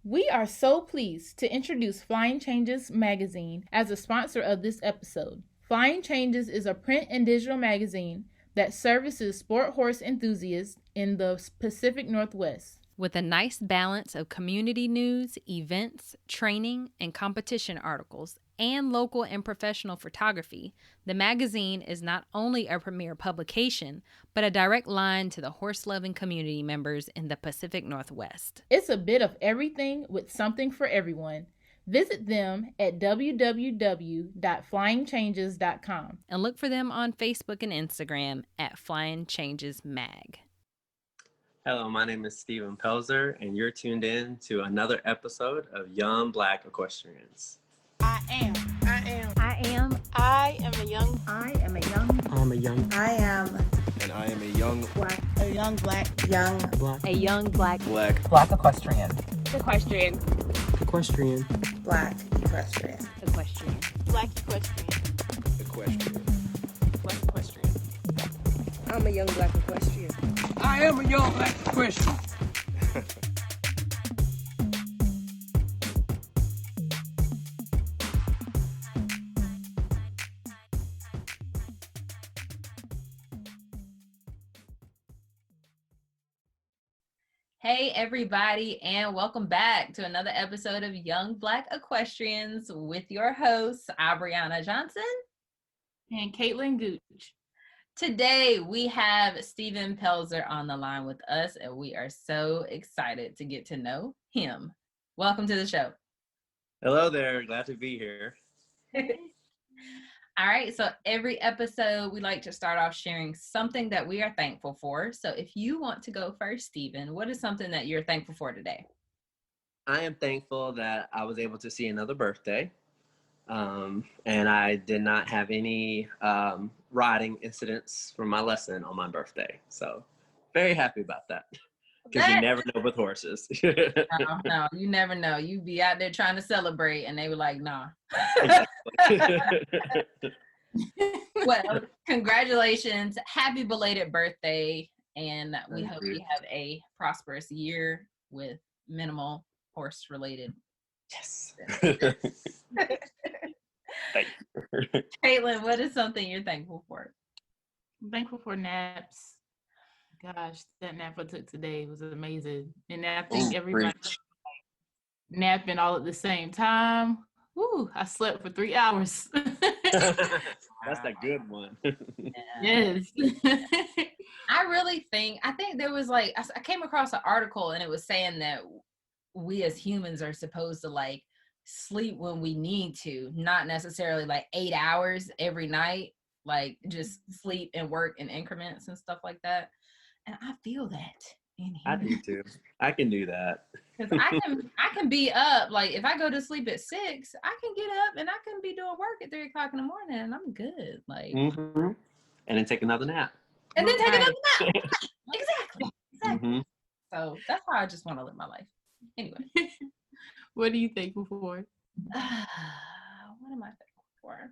We are so pleased to introduce Flying Changes magazine as a sponsor of this episode. Flying Changes is a print and digital magazine that services sport horse enthusiasts in the Pacific Northwest. With a nice balance of community news, events, training, and competition articles, and local and professional photography, the magazine is not only a premier publication, but a direct line to the horse-loving community members in the Pacific Northwest. It's a bit of everything with something for everyone. Visit them at www.flyingchanges.com. And look for them on Facebook and Instagram at Flying Changes Mag. Hello, my name is Stephen Pelzer, and you're tuned in to another episode of Young Black Equestrians. I am a young Black equestrian. Equestrian. Black equestrian. I'm a young black equestrian. I am a young black equestrian. Hey everybody, and welcome back to another episode of Young Black Equestrians with your hosts, Abriana Johnson and Caitlin Gooch. Today we have Stephen Pelzer on the line with us, and we are so excited to get to know him. Welcome to the show. Hello there, glad to be here. All right, so every episode we like to start off sharing something that we are thankful for. So if you want to go first, Stephen, what is something that you're thankful for today? I am thankful that I was able to see another birthday, and I did not have any riding incidents from my lesson on my birthday. So very happy about that, because you never know with horses. No, you never know. You be out there trying to celebrate, and they were like, nah. Well, congratulations. Happy belated birthday. And we hope you have a prosperous year with minimal horse-related. Yes. Caitlin, what is something you're thankful for? I'm thankful for naps. Gosh, that nap I took today was amazing. And I think everybody napping all at the same time. Woo, I slept for 3 hours. That's a good one. Yes. I think there was I came across an article, and it was saying that we as humans are supposed to sleep when we need to, not necessarily 8 hours every night, just sleep and work in increments and stuff like that. And I feel that in here. I do too. I can do that. Because I can be up, if I go to sleep at 6, I can get up and I can be doing work at 3 o'clock in the morning, and I'm good. And then take another nap. And then take another nap. Exactly. Mm-hmm. So that's how I just want to live my life. Anyway. What are you thankful for? What am I thankful for?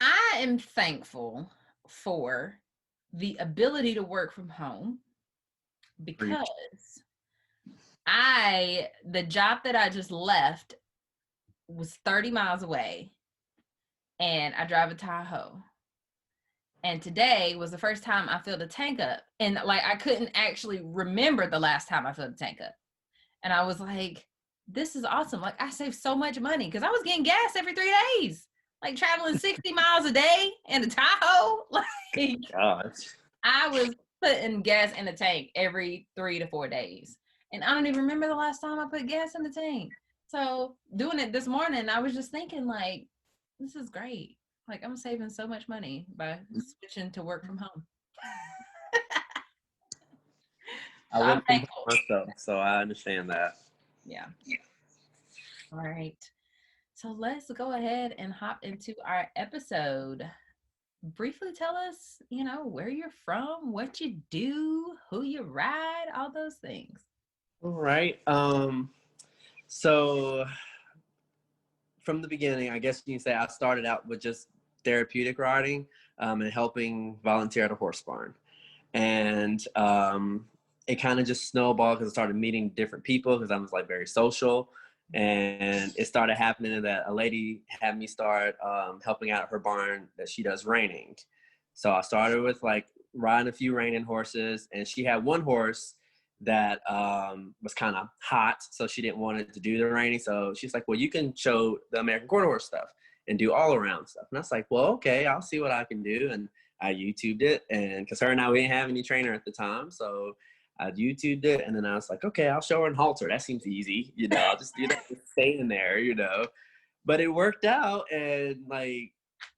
I am thankful for the ability to work from home, because the job that I just left was 30 miles away, and I drive a Tahoe. And today was the first time I filled the tank up. And I couldn't actually remember the last time I filled the tank up. And I was like, this is awesome. I saved so much money, because I was getting gas every 3 days. Traveling 60 miles a day in a Tahoe. Gosh. I was putting gas in the tank every 3 to 4 days. And I don't even remember the last time I put gas in the tank. So doing it this morning, I was just thinking this is great. I'm saving so much money by switching to work from home. I work from home myself, so I understand that. Yeah. All right. So let's go ahead and hop into our episode. Briefly tell us, where you're from, what you do, who you ride, all those things. All right. So from the beginning, I guess you can say I started out with just therapeutic riding and helping volunteer at a horse barn. And it kind of just snowballed because I started meeting different people because I was like very social. And it started happening that a lady had me start helping out her barn that she does reining. So I started with like riding a few reining horses, and she had one horse that was kind of hot, so she didn't want it to do the reining. So she's like, well, you can show the American quarter horse stuff and do all around stuff. And I was like, well, okay, I'll see what I can do. And I YouTubed it, and because her and I, we didn't have any trainer at the time, so I YouTubed it, and then I was like, okay, I'll show her in halter. That seems easy, I'll just do that, just stay in there, But it worked out, and like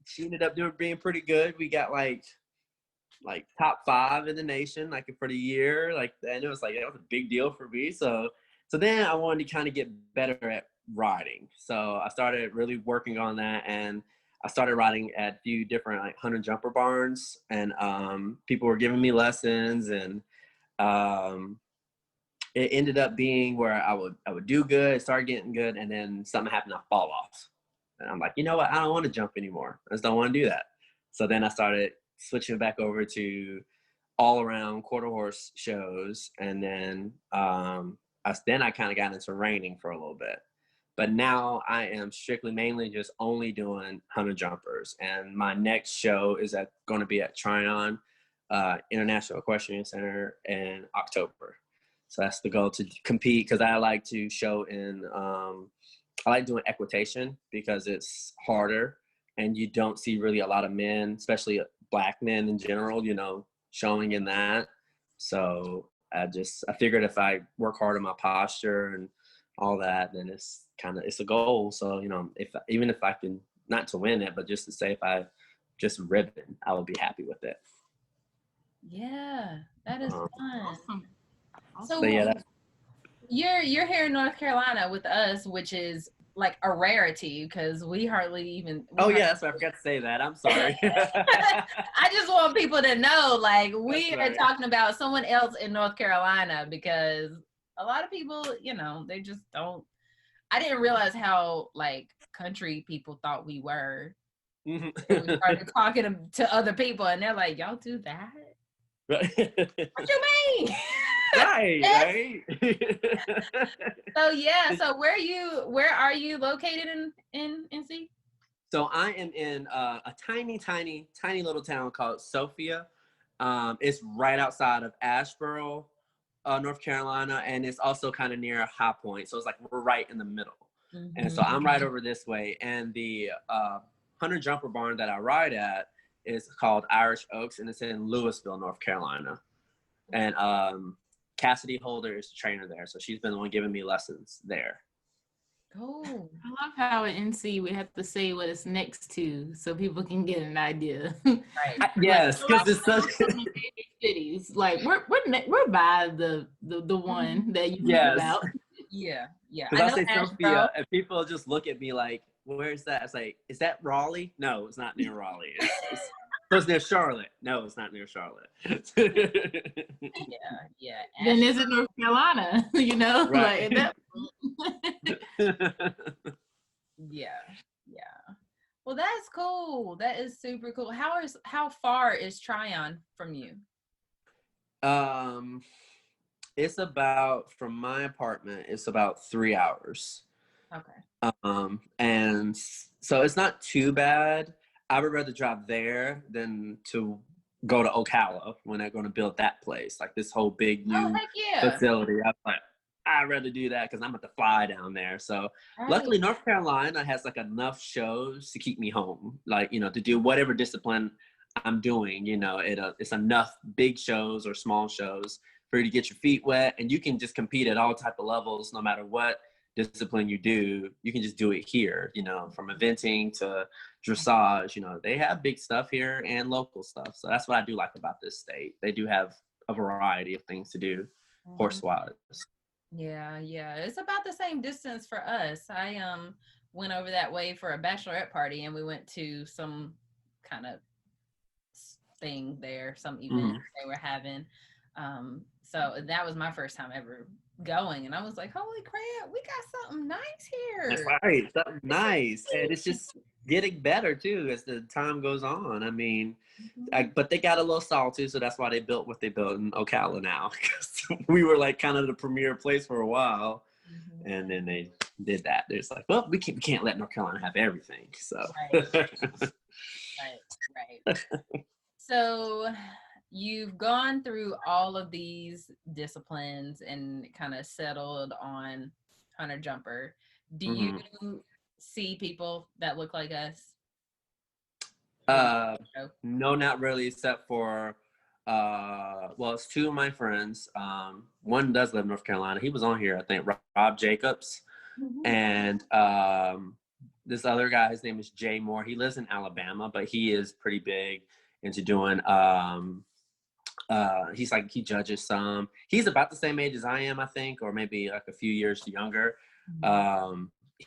she ended up being pretty good. We got like top 5 in the nation, like for the year, and it was like that was a big deal for me. So then I wanted to kind of get better at riding. So I started really working on that, and I started riding at a few different like hunter jumper barns, and people were giving me lessons, and it ended up being where I would do good, start getting good, and then something happened, I fall off. And I'm like, you know what? I don't want to jump anymore. I just don't want to do that. So then I started switching back over to all around quarter horse shows. And then I kind of got into reining for a little bit. But now I am mainly just only doing hunter jumpers. And my next show is going to be at Tryon International Equestrian Center in October. So that's the goal, to compete, because I like to show in, I like doing equitation because it's harder and you don't see really a lot of men, especially Black men in general, showing in that. So I figured if I work hard on my posture and all that, then it's a goal. So, even if I can, not to win it, but just to say if I just ribbon, I would be happy with it. Yeah, that is fun. Awesome. So yeah, you're here in North Carolina with us, which is like a rarity because we hardly even. That's what I forgot to say that. I'm sorry. I just want people to know, like, we are talking about someone else in North Carolina, because a lot of people, they just don't. I didn't realize how like country people thought we were. Mm-hmm. We started talking to other people, and they're like, "Y'all do that? What you mean?" Right. So where are you located in NC? So I am in a tiny little town called Sophia. It's right outside of Asheboro, North Carolina, and it's also kind of near High Point. So it's like we're right in the middle. Mm-hmm. And so I'm right over this way. And the hunter jumper barn that I ride at is called Irish Oaks, and it's in Louisville, North Carolina. And Cassidy Holder is the trainer there, so she's been the one giving me lessons there. Oh, I love how at NC we have to say what it's next to so people can get an idea. Right. Yes, because it's such cities. Like we're by the one that you know about. Yeah. Because I say Sophia, and people just look at me like, "Where is that?" It's like, "Is that Raleigh?" No, it's not near Raleigh. It's near Charlotte. No, it's not near Charlotte. Yeah. Then is it North Carolina? Right. Like that. Yeah. Well, that's cool. That is super cool. How far is Tryon from you? It's about, from my apartment, it's about 3 hours. Okay. And so it's not too bad. I would rather drive there than to go to Ocala when they're going to build that place, like this whole big new facility. I was like, I'd rather do that because I'm going to fly down there. So luckily North Carolina has like enough shows to keep me home, like, to do whatever discipline I'm doing, it's enough big shows or small shows for you to get your feet wet, and you can just compete at all type of levels, no matter what discipline you do. You can just do it here, from eventing to dressage. They have big stuff here and local stuff. So that's what I do like about this state. They do have a variety of things to do horse-wise. Yeah. It's about the same distance for us. I went over that way for a bachelorette party, and we went to some kind of thing there, some event they were having. So that was my first time ever going, and I was like, holy crap, we got something nice here. That's right, something nice. And it's just getting better too as the time goes on. I mean, but they got a little salty, so that's why they built what they built in Ocala now. Because we were like kind of the premier place for a while, and then they did that. It's like, well, we can't let North Carolina have everything. So right. So you've gone through all of these disciplines and kind of settled on hunter jumper. Do you see people that look like us? No, not really, except for well, it's two of my friends. One does live in North Carolina. He was on here, I think, Rob Jacobs. And this other guy, his name is Jay Moore. He lives in Alabama, but he is pretty big into doing he judges some. He's about the same age as I am, I think, or maybe like a few years younger.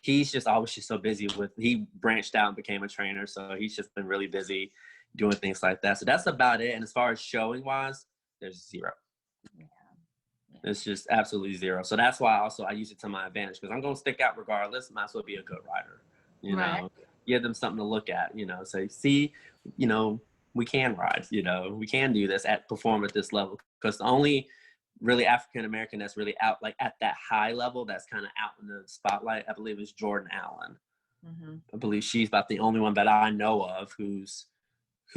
He's just always just so busy he branched out and became a trainer, so he's just been really busy doing things like that. So that's about it. And as far as showing wise, there's zero. It's just absolutely zero. So that's why also I use it to my advantage, because I'm going to stick out regardless. Might as well be a good rider, you know, give them something to look at, you know, say, see, you know, we can ride, you know, we can do this perform at this level. Because the only really African-American that's really out, like at that high level, that's kind of out in the spotlight, I believe is Jordan Allen. I believe she's about the only one that I know of who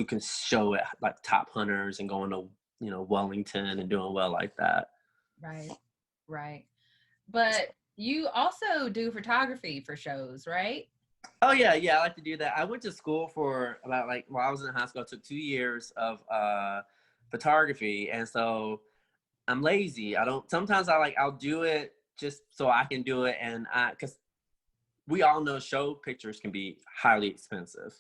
can show it like top hunters and going to, you know, Wellington and doing well like that. Right. But you also do photography for shows, right? Oh yeah, I like to do that. I went to school for about while I was in high school, I took 2 years of photography, and so I'm lazy. Sometimes I'll do it just so I can do it, and because we all know show pictures can be highly expensive.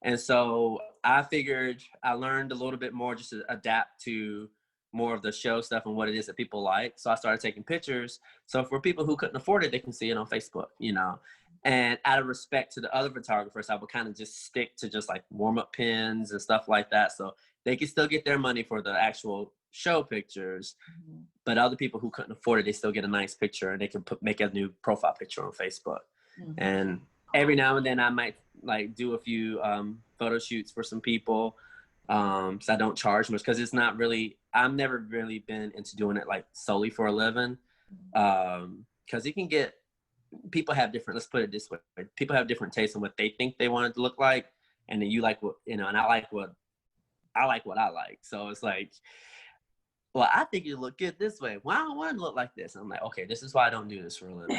And so I figured I learned a little bit more just to adapt to more of the show stuff and what it is that people like. So I started taking pictures. So for people who couldn't afford it, they can see it on Facebook, you know. And out of respect to the other photographers, I would kind of just stick to just like warm-up pins and stuff like that. So they can still get their money for the actual show pictures. But other people who couldn't afford it, they still get a nice picture, and they can make a new profile picture on Facebook. And every now and then I might like do a few photo shoots for some people. So I don't charge much, because it's not really, I've never really been into doing it like solely for a living. Because it can get, people have different, let's put it this way, people have different tastes in what they think they want it to look like. And then you like what, you know, and I like what I like. So it's like, well, I think you look good this way. Well, I don't want to look like this. I'm like, okay, this is why I don't do this for a living.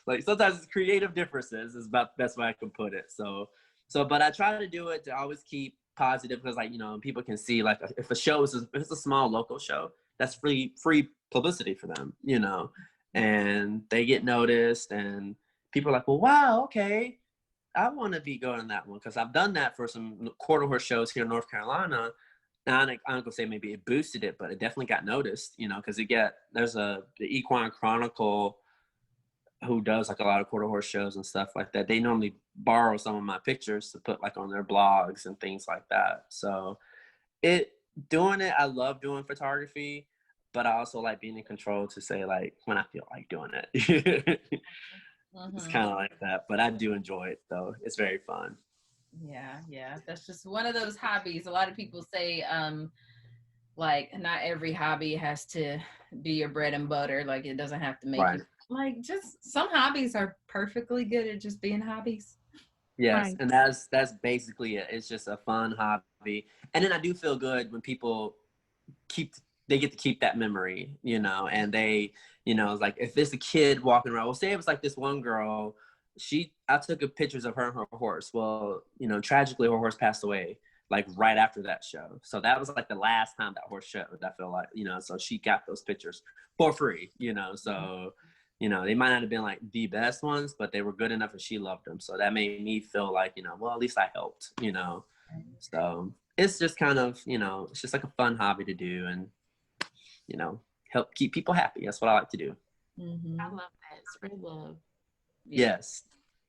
Like sometimes it's creative differences is about the best way I can put it. So but I try to do it to always keep positive, because like, you know, people can see like if it's a small local show, that's free publicity for them, you know, and they get noticed, and people are like, well, wow, okay, I want to be going on that one, because I've done that for some quarter horse shows here in North Carolina. Now, I'm not gonna say maybe it boosted it, but it definitely got noticed, you know, because there's the Equine Chronicle, who does like a lot of quarter horse shows and stuff like that. They normally borrow some of my pictures to put like on their blogs and things like that. So I love doing photography, but I also like being in control to say like when I feel like doing it. It's kind of like that, but I do enjoy it though. It's very fun. Yeah. That's just one of those hobbies. A lot of people say, like not every hobby has to be your bread and butter. Like it doesn't have to make you, like, just some hobbies are perfectly good at just being hobbies. Yes, and that's basically it. It's just a fun hobby. And then I do feel good when people get to keep that memory, you know, and they, you know, like if it's a kid walking around, well, say it was like this one girl, I took pictures of her and her horse. Well, you know, tragically her horse passed away like right after that show. So that was like the last time that horse showed, I feel like, you know, so she got those pictures for free, you know, so you know, they might not have been like the best ones, but they were good enough and she loved them. So that made me feel like, you know, well, at least I helped, you know. So it's just kind of, you know, it's just like a fun hobby to do and, you know, help keep people happy. That's what I like to do. I love that. Spread love. Yes.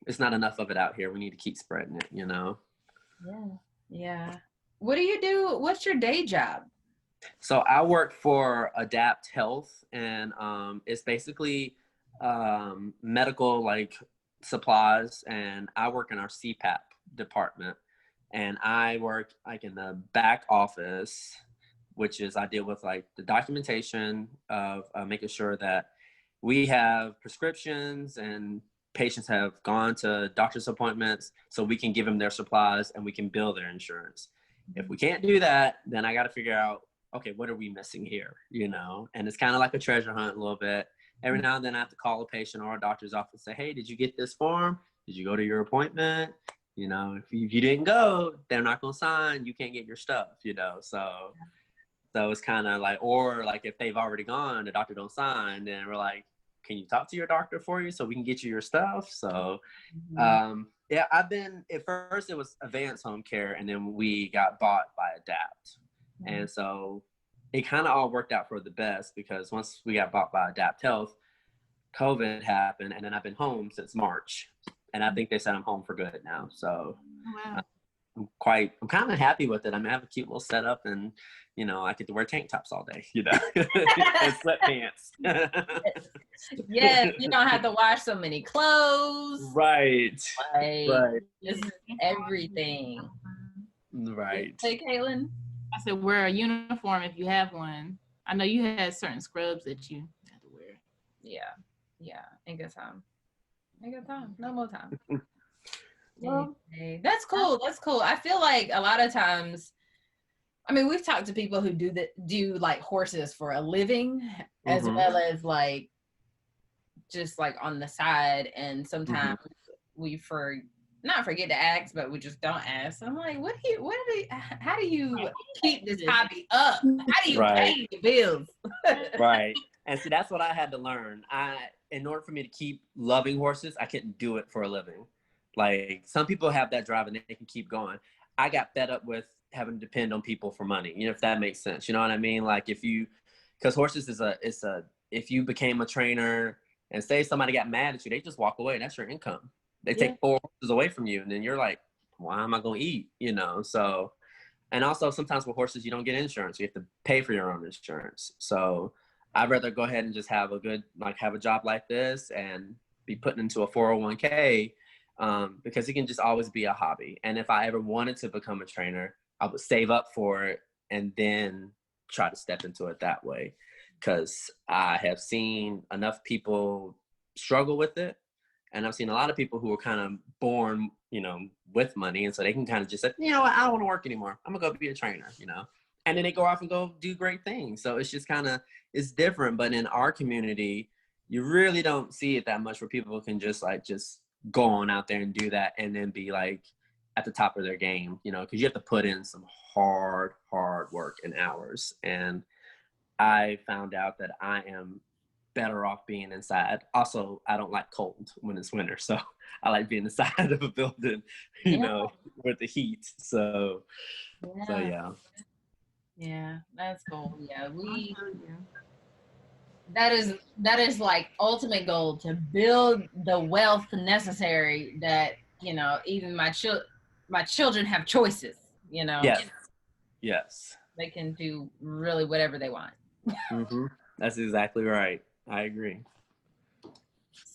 It's not enough of it out here. We need to keep spreading it, you know. Yeah. What do you do? What's your day job? So I work for Adapt Health, and it's basically medical, like supplies, and I work in our CPAP department, and I work like in the back office, which is I deal with like the documentation of making sure that we have prescriptions and patients have gone to doctor's appointments so we can give them their supplies and we can bill their insurance. If we can't do that, then I got to figure out, okay, what are we missing here? You know, and it's kind of like a treasure hunt a little bit. Every now and then I have to call a patient or a doctor's office and say, hey, did you get this form? Did you go to your appointment? You know, if you didn't go, they're not going to sign. You can't get your stuff, you know. So it's kind of like, or like if they've already gone, the doctor don't sign, then we're like, can you talk to your doctor for you so we can get you your stuff? So, yeah, at first it was Advanced Home Care, and then we got bought by Adapt. And so it kind of all worked out for the best, because once we got bought by Adapt Health, COVID happened, and then I've been home since March. And I think they said I'm home for good now. So Wow. I'm kind of happy with it. I mean, I have a cute little setup, and, you know, I get to wear tank tops all day, you know, and sweatpants. Yes, you don't have to wash so many clothes. Right. Right. Just everything. Right. Hey, Caitlin. I said, wear a uniform if you have one. I know you had certain scrubs that you had to wear. Yeah. Ain't got time. No more time. Well, that's cool. I feel like a lot of times, I mean, we've talked to people who do like horses for a living, as well as like just like on the side, and sometimes we not forget to ask, but we just don't ask. I'm like, how do you keep this hobby up? How do you pay the bills? Right. And see, that's what I had to learn. In order for me to keep loving horses, I couldn't do it for a living. Like, some people have that drive and they can keep going. I got fed up with having to depend on people for money, you know, if that makes sense. You know what I mean? Like, because horses if you became a trainer and say somebody got mad at you, they just walk away. That's your income. They take 4 horses away from you, and then you're like, why am I going to eat? You know? So, and also sometimes with horses, you don't get insurance. You have to pay for your own insurance. So I'd rather go ahead and just have have a job like this and be put into a 401k, because it can just always be a hobby. And if I ever wanted to become a trainer, I would save up for it and then try to step into it that way. Because I have seen enough people struggle with it. And I've seen a lot of people who are kind of born, you know, with money. And so they can kind of just say, you know what, I don't want to work anymore. I'm going to go be a trainer, you know. And then they go off and go do great things. So it's just it's different. But in our community, you really don't see it that much, where people can just go on out there and do that and then be like at the top of their game, you know, because you have to put in some hard work and hours. And I found out that I am better off being inside. Also, I don't like cold when it's winter, so I like being inside of a building, you know, with the heat. So yeah. Yeah, that's cool. Yeah, that is like ultimate goal, to build the wealth necessary that, you know, even my children have choices, you know. Yes. They can do really whatever they want. That's exactly right. I agree.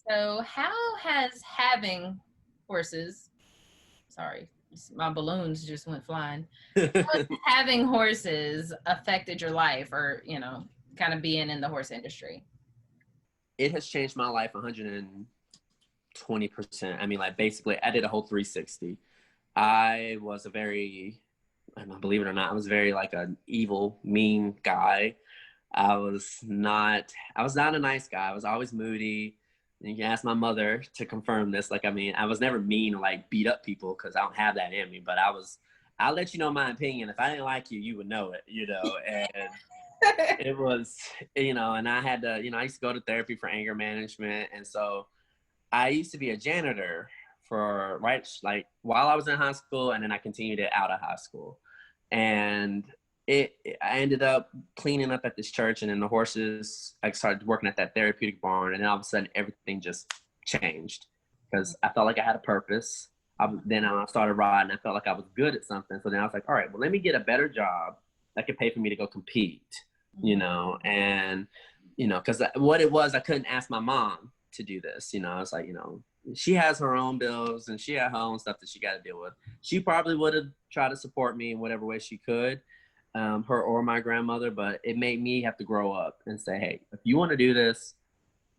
So how has having horses, sorry, my balloons just went flying. How has having horses affected your life, or, you know, kind of being in the horse industry? It has changed my life 120%. I mean, like, basically, I did a whole 360. I was believe it or not, I was very like an evil, mean guy. I was not a nice guy. I was always moody. And you can ask my mother to confirm this. Like, I mean, I was never mean or like beat up people, because I don't have that in me. But I'll let you know my opinion. If I didn't like you, you would know it, you know. And it was, you know, and I had to, you know, I used to go to therapy for anger management. And so I used to be a janitor while I was in high school, and then I continued it out of high school. And I ended up cleaning up at this church, and then the horses, I started working at that therapeutic barn, and then all of a sudden everything just changed, because I felt like I had a purpose. Then I started riding. I felt like I was good at something. So then I was like, all right, well, let me get a better job that could pay for me to go compete, you know. And, you know, because what it was, I couldn't ask my mom to do this, you know. I was like, you know, she has her own bills and she had her own stuff that she got to deal with. She probably would have tried to support me in whatever way she could, her or my grandmother, but it made me have to grow up and say, hey, if you want to do this,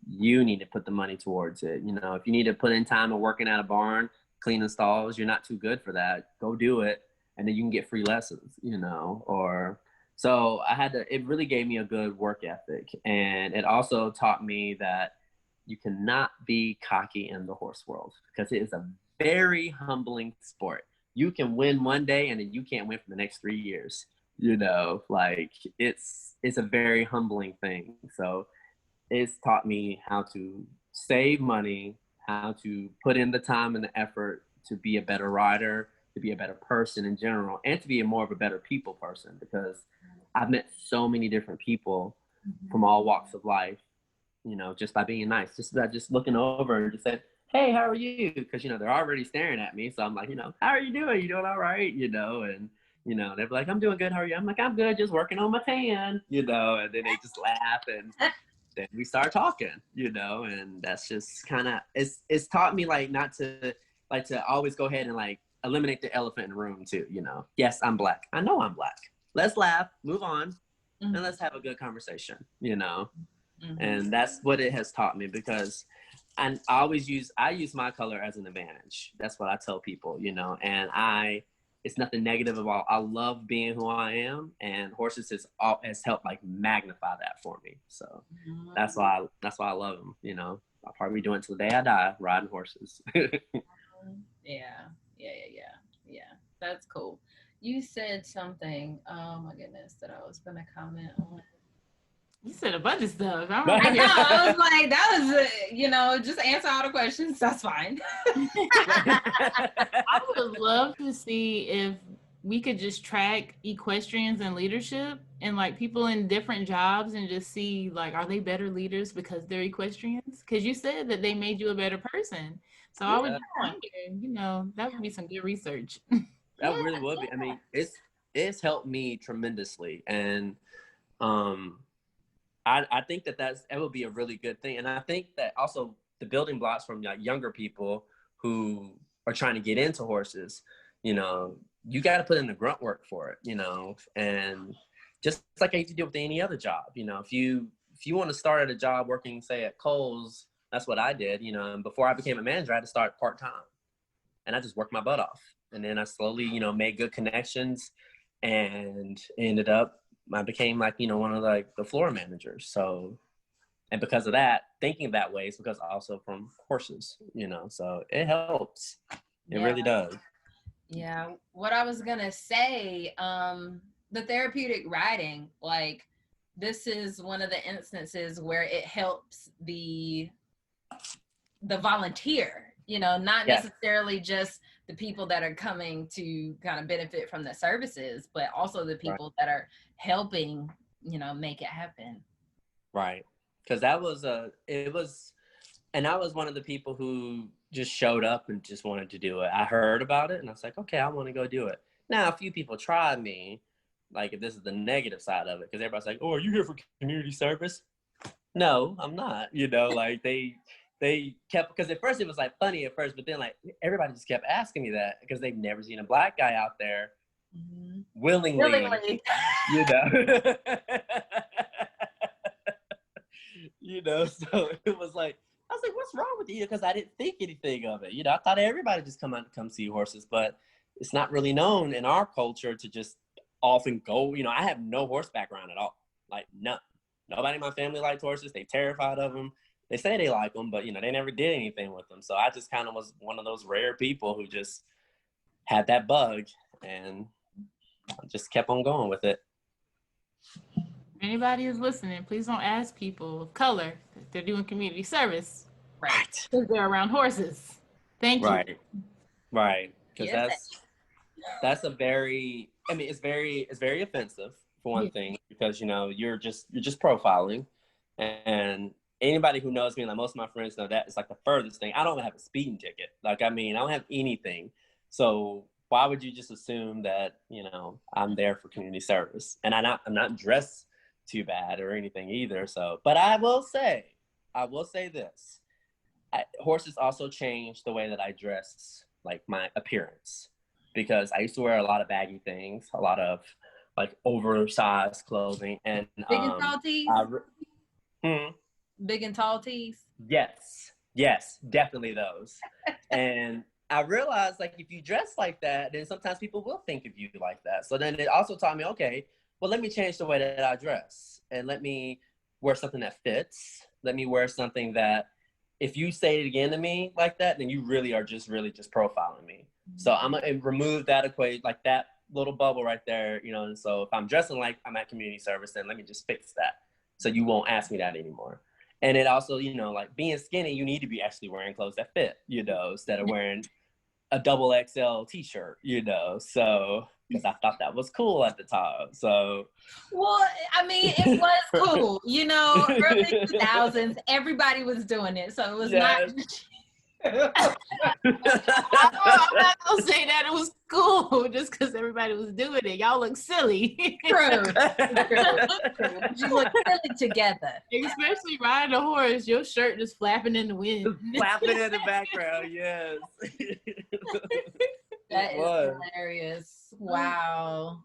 you need to put the money towards it. You know, if you need to put in time of working at a barn, cleaning stalls, you're not too good for that. Go do it. And then you can get free lessons, you know, or so it really gave me a good work ethic. And it also taught me that you cannot be cocky in the horse world because it is a very humbling sport. You can win one day and then you can't win for the next 3 years. You know, like it's a very humbling thing. So it's taught me how to save money, how to put in the time and the effort to be a better rider, to be a better person in general, and to be more of a better people person, because I've met so many different people from all walks of life, you know, just by being nice, just by just looking over and just saying, hey, how are you? Because, you know, they're already staring at me. So I'm like, you know, how are you doing? You doing all right? You know, and, you know, they're like, I'm doing good. How are you? I'm like, I'm good. Just working on my tan, you know, and then they just laugh and then we start talking, you know, and that's just kind of, it's taught me like not to, like to always go ahead and like eliminate the elephant in the room too, you know. Yes, I'm Black. I know I'm Black. Let's laugh, move on, and let's have a good conversation, you know. And that's what it has taught me, because I use my color as an advantage. That's what I tell people, you know, and it's nothing negative about, I love being who I am, and horses has helped like magnify that for me. So that's why I love them, you know. I'll probably be doing it till the day I die, riding horses. Yeah. That's cool. You said something, oh my goodness, that I was gonna comment on. You said a bunch of stuff. I know. I was like, that was, you know, just answer all the questions. That's fine. I would love to see if we could just track equestrians and leadership and like people in different jobs and just see like, are they better leaders because they're equestrians? Because you said that they made you a better person. So I would just wonder, you know, that would be some good research. That really would be. I mean, it's helped me tremendously. And I think that would be a really good thing. And I think that also the building blocks from like younger people who are trying to get into horses, you know, you got to put in the grunt work for it, you know, and just like I used to do with any other job, you know, if you want to start at a job working, say at Kohl's, that's what I did, you know, and before I became a manager, I had to start part-time, and I just worked my butt off. And then I slowly, you know, made good connections and ended up, I became like, you know, one of like the floor managers. So, and because of that, thinking that way is because also from horses, you know, so it helps. It really does. Yeah. What I was going to say, the therapeutic riding, like this is one of the instances where it helps the volunteer, you know, not necessarily just the people that are coming to kind of benefit from the services, but also the people that are helping, you know, make it happen. Right. Because I was one of the people who just showed up and just wanted to do it. I heard about it and I was like, okay, I want to go do it. Now, a few people tried me, like if this is the negative side of it, because everybody's like, oh, are you here for community service? No, I'm not. You know, like they kept, because at first it was like funny at first, but then like everybody just kept asking me that because they've never seen a Black guy out there willingly. You know. You know, so it was like, I was like, what's wrong with you? Because I didn't think anything of it. You know, I thought everybody just come see horses, but it's not really known in our culture to just often go, you know, I have no horse background at all. Like none. Nobody in my family liked horses. They terrified of them. They say they like them, but, you know, they never did anything with them. So I just kind of was one of those rare people who just had that bug and just kept on going with it. Anybody who's listening, please don't ask people of color if they're doing community service. Right. Because they're around horses. Thank you. Right. Because that's a very, I mean, it's very offensive for one thing, because, you know, you're just profiling, and anybody who knows me, like most of my friends know, that it's like the furthest thing. I don't have a speeding ticket. Like, I mean, I don't have anything. So why would you just assume that, you know, I'm there for community service? And I'm not dressed too bad or anything either. So, but I will say this. horses also changed the way that I dress, like my appearance, because I used to wear a lot of baggy things, a lot of like oversized clothing, and Big and tall tees. Big and tall tees. Yes, definitely those. And I realized, like, if you dress like that, then sometimes people will think of you like that. So then it also taught me, okay, well, let me change the way that I dress, and let me wear something that fits. Let me wear something that, if you say it again to me like that, then you really are just profiling me. So I'm gonna remove that equate, like that little bubble right there, you know. And so if I'm dressing like I'm at community service, then let me just fix that, so you won't ask me that anymore. And it also, you know, like being skinny, you need to be actually wearing clothes that fit, you know, instead of wearing a double XL t-shirt, you know. So because I thought that was cool at the time. So, well, I mean, it was cool, you know, early 2000s, everybody was doing it. So it was not. I'm not gonna say that it was cool just because everybody was doing it. Y'all look silly. True. You look silly together. Especially riding a horse, your shirt just flapping in the wind. Flapping in the background, yes. That is hilarious. Wow.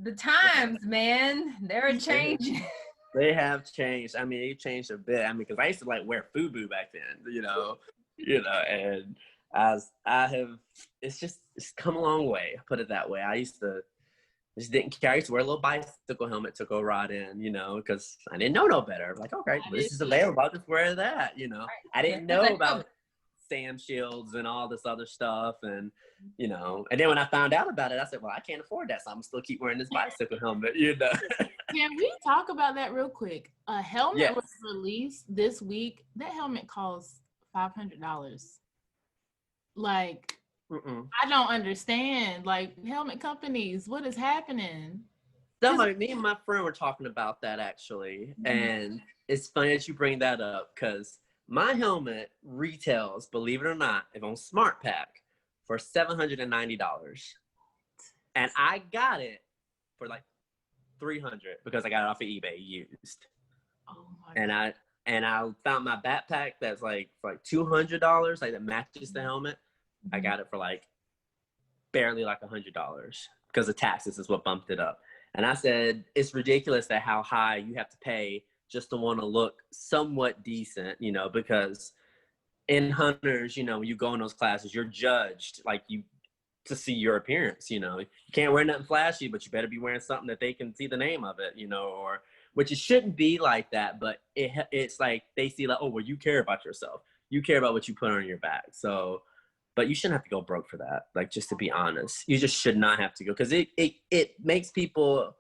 The times, man, they're changing. They have changed. I mean, they changed a bit. I mean, because I used to like wear FUBU back then, you know, and it's come a long way. Put it that way. I just didn't care. I used to wear a little bicycle helmet to go ride in, you know, because I didn't know no better. Like, okay, well, this is available. I'll just wear that, you know. Right. I didn't know about SAM shields and all this other stuff, and you know. And then when I found out about it, I said, well, I can't afford that, so I'm still keep wearing this bicycle helmet, you know. Can we talk about that real quick? A helmet was released this week. That helmet costs $500. Like, I don't understand. Like, helmet companies, what is happening? Me and my friend were talking about that actually, and it's funny that you bring that up because my helmet retails, believe it or not, if on SmartPack for $790, and I got it for like $300 because I got it off of eBay used. Oh my God. And I found my backpack that's like for like $200, like that matches the helmet. I got it for like barely like $100 because the taxes is what bumped it up. And I said, it's ridiculous that how high you have to pay just to want to look somewhat decent, you know, because in hunters, you know, when you go in those classes, you're judged like to see your appearance, you know. You can't wear nothing flashy, but you better be wearing something that they can see the name of it, you know, or which it shouldn't be like that, but it's like they see like, oh, well, you care about yourself. You care about what you put on your back. So, but you shouldn't have to go broke for that. Like, just to be honest, you just should not have to go because it makes people,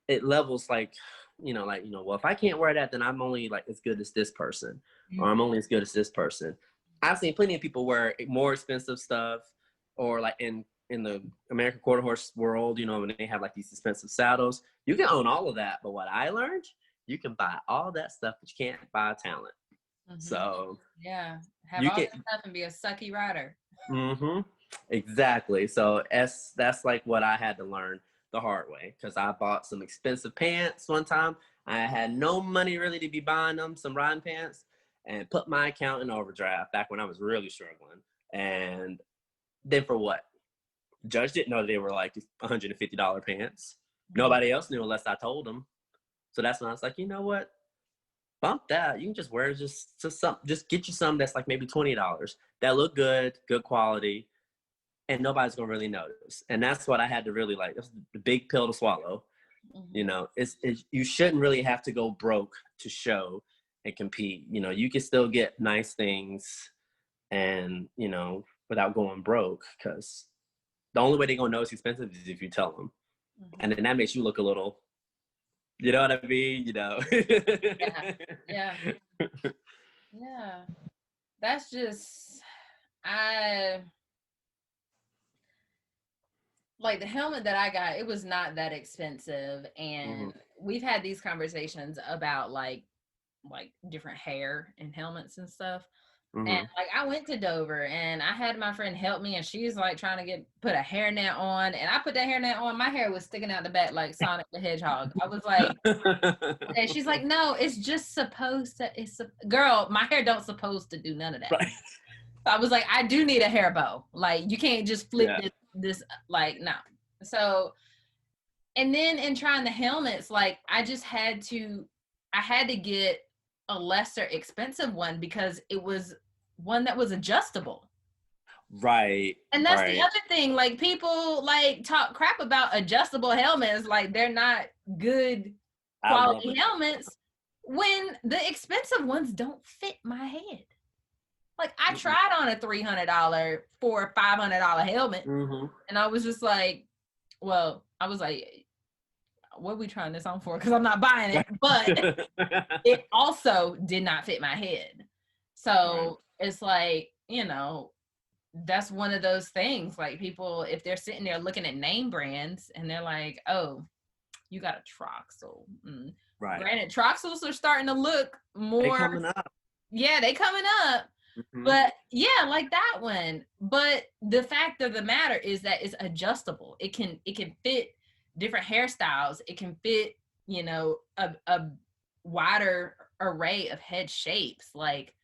it levels like, well, if I can't wear that, then I'm only like as good as this person, or I'm only as good as this person. I've seen plenty of people wear more expensive stuff, or like in the American Quarter Horse world, you know, when they have like these expensive saddles, you can own all of that. But what I learned, you can buy all that stuff, but you can't buy talent. So have all that stuff and be a sucky rider. Exactly. So that's like what I had to learn the hard way, because I bought some expensive pants one time. I had no money really to be buying them, some riding pants, and put my account in overdraft back when I was really struggling. And then for what? The judge didn't know they were like $150 pants. Nobody else knew unless I told them. So that's when I was like, you know what? Bump that. You can just wear just get you some that's like maybe $20 that look good quality, and nobody's gonna really notice. And that's what I had to really like. That's the big pill to swallow. You know, it's you shouldn't really have to go broke to show and compete. You know, you can still get nice things, and you know, without going broke, because the only way they're gonna know it's expensive is if you tell them, and then that makes you look a little. You know what I mean? You know. Yeah. That's just like the helmet that I got. It was not that expensive, and we've had these conversations about like different hair and helmets and stuff. Mm-hmm. And like I went to Dover and I had my friend help me, and she's like trying to put a hairnet on, and I put that hairnet on, my hair was sticking out the back like Sonic the Hedgehog. I was like, and she's like, no, it's just supposed to, girl, my hair don't supposed to do none of that. Right. I was like, I do need a hair bow. Like you can't just flip this like, no. So, and then in trying the helmets, like I had to get a lesser expensive one because it was one that was adjustable. Right. And that's the other thing. Like people like talk crap about adjustable helmets, like they're not good quality helmets when the expensive ones don't fit my head. Like I tried on a $300, $400 or $500 helmet, and I was just like, well, I was like, what are we trying this on for? Because I'm not buying it. But it also did not fit my head. So it's like, you know, that's one of those things. Like people, if they're sitting there looking at name brands and they're like, oh, you got a Troxel. Right. Granted, Troxels are starting to look more. They coming up. Yeah, they coming up. But yeah, like that one. But the fact of the matter is that it's adjustable. It can fit different hairstyles. It can fit, you know, a wider array of head shapes. Like,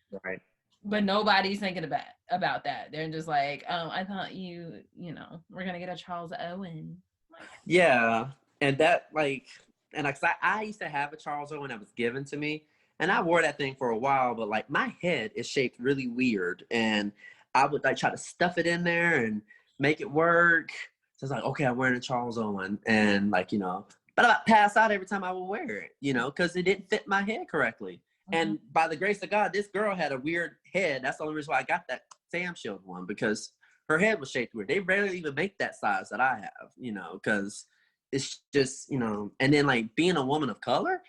but nobody's thinking about that. They're just like, oh, I thought you know, we're gonna get a Charles Owen. Like, yeah, and that like, and like I used to have a Charles Owen that was given to me. And I wore that thing for a while, but like my head is shaped really weird, and I would like try to stuff it in there and make it work. So it's like, okay, I'm wearing a Charles Owen, and like, you know, but I pass out every time I would wear it, you know, because it didn't fit my head correctly. And by the grace of God, this girl had a weird head. That's the only reason why I got that Sam Shield one, because her head was shaped weird. They rarely even make that size that I have, you know, because it's just, you know, and then like being a woman of color,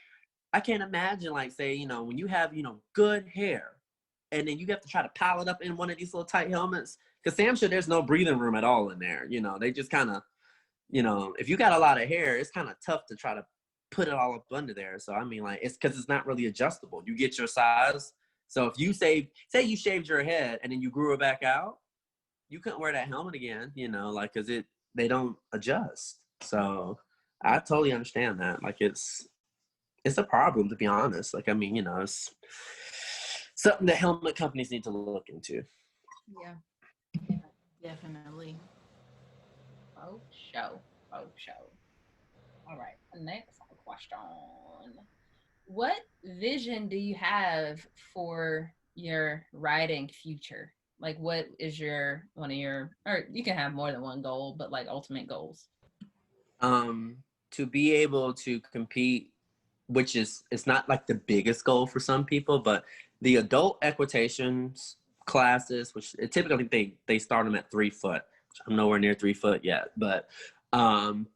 I can't imagine, like, say, you know, when you have, you know, good hair, and then you have to try to pile it up in one of these little tight helmets. Because Sam Shield, there's no breathing room at all in there. You know, they just kind of, you know, if you got a lot of hair, it's kind of tough to try to put it all up under there. So, I mean, like, it's because it's not really adjustable. You get your size. So if you say you shaved your head and then you grew it back out, you couldn't wear that helmet again, you know, like, because they don't adjust. So I totally understand that. Like, it's a problem, to be honest. Like, I mean, you know, it's something that helmet companies need to look into. Yeah, definitely. Oh, show. All right, next question. What vision do you have for your riding future? Like, what is one of your, or you can have more than one goal, but like ultimate goals? To be able to compete, which it's not like the biggest goal for some people, but the adult equitation classes, which typically they start them at 3 foot. I'm nowhere near 3 foot yet, but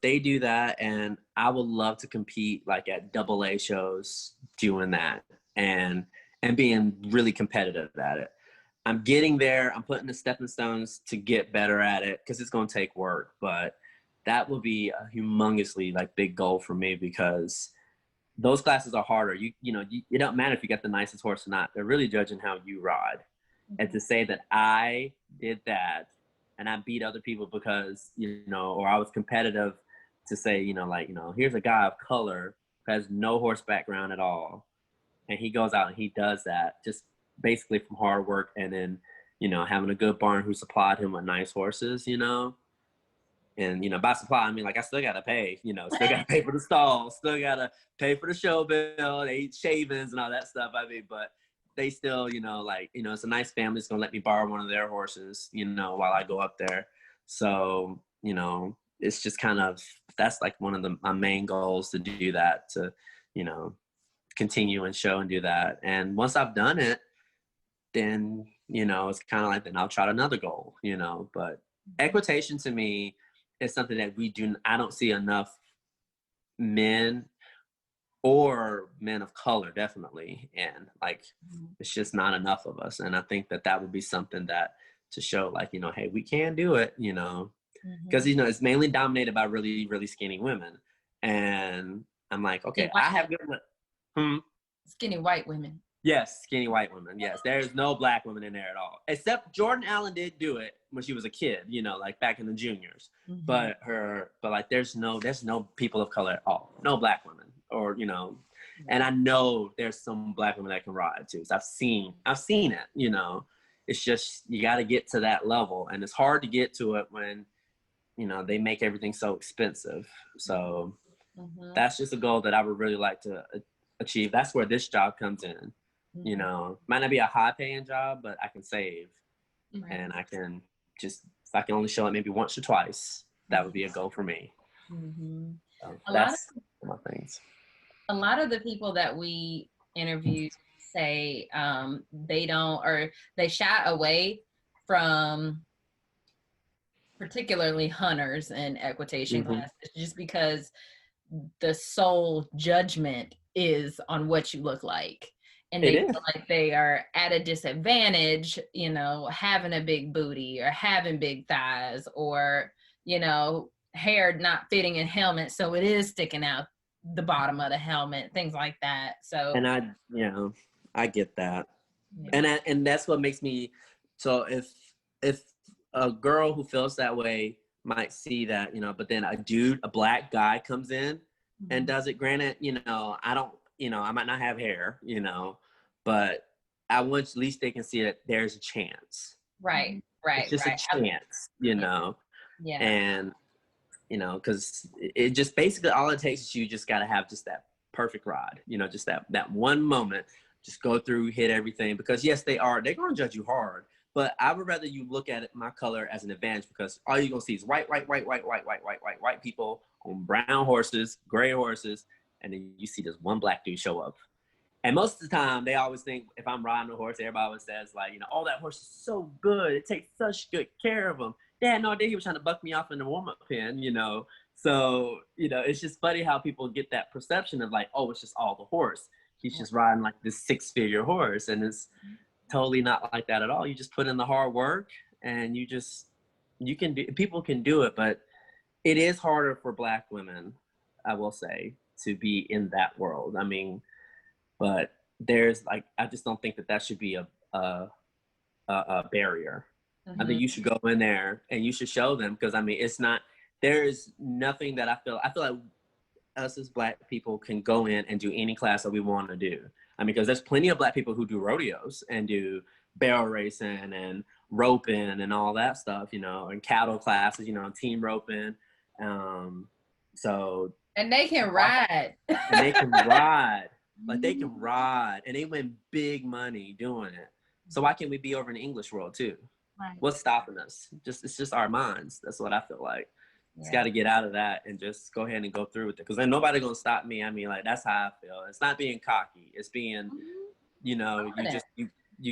they do that, and I would love to compete like at AA shows doing that and being really competitive at it. I'm getting there. I'm putting the stepping stones to get better at it because it's going to take work, but that will be a humongously like big goal for me, because those classes are harder. You know, it don't matter if you get the nicest horse or not. They're really judging how you ride. And to say that I did that and I beat other people because, you know, or I was competitive, to say, you know, like, you know, here's a guy of color who has no horse background at all, and he goes out and he does that just basically from hard work, and then, you know, having a good barn who supplied him with nice horses, you know. And, you know, by supply, I mean, like, I still got to pay, you know, still got to pay for the stall, still got to pay for the show bill, they eat shavings and all that stuff. I mean, but they still, you know, like, you know, it's a nice family. It's going to let me borrow one of their horses, you know, while I go up there. So, you know, it's just kind of, that's like one of my main goals, to do that, to, you know, continue and show and do that. And once I've done it, then, you know, it's kind of like, then I'll try another goal, you know. But equitation to me is something that I don't see enough men or men of color, definitely. And like, it's just not enough of us. And I think that would be something that to show, like, you know, hey, we can do it, you know, because, you know, it's mainly dominated by really, really skinny women. And I'm like, okay, I have good, skinny white women. Yes, skinny white women. Yes, there's no black women in there at all. Except Jordan Allen did do it when she was a kid, like back in the juniors. Mhm. But like there's no people of color at all. No black women, or and I know there's some black women that can ride too. So I've seen it. It's just you got to get to that level, and it's hard to get to it when they make everything so expensive. So that's just a goal that I would really like to achieve. That's where this job comes in. Might not be a high paying job, but I can save, and I can just, if I can only show it maybe once or twice, that would be a goal for me. So that's my things. A lot of the people that we interview say they don't, or they shy away from particularly hunters and equitation classes just because the sole judgment is on what you look like. And they feel like they are at a disadvantage, having a big booty or having big thighs or, hair not fitting in helmet. So it is sticking out the bottom of the helmet, things like that. So, and I get that. Yeah. And that's what makes me, so if a girl who feels that way might see that, but then a black guy comes in and does it, granted, I don't, I might not have hair, but I want at least they can see that there's a chance. Right. It's just a chance, Yeah. And, because it just basically all it takes is you just got to have just that perfect ride, just that one moment, just go through, hit everything, because yes, they're going to judge you hard, but I would rather you look at my color as an advantage, because all you're going to see is white people on brown horses, gray horses, and then you see this one black dude show up. And most of the time, they always think if I'm riding a horse, everybody always says like, oh, that horse is so good. It takes such good care of him. They had no idea he was trying to buck me off in the warm-up pen, So, it's just funny how people get that perception of like, oh, it's just all the horse. He's just riding like this 6-figure horse. And it's totally not like that at all. You just put in the hard work and people can do it, but it is harder for black women, I will say, to be in that world. I mean, but there's like, I just don't think that should be a barrier. I think you should go in there and you should show them, because I mean, there's nothing that I feel like us as black people can go in and do any class that we want to do. I mean, because there's plenty of black people who do rodeos and do barrel racing and roping and all that stuff, and cattle classes, team roping. So. And they can ride. And they can ride. Like they can ride, and they win big money doing it. So why can't we be over in the English world too? Right. What's stopping us? It's just our minds. That's what I feel like. It's got to get out of that and just go ahead and go through with it. Because then nobody's gonna stop me. I mean, like that's how I feel. It's not being cocky. It's being, you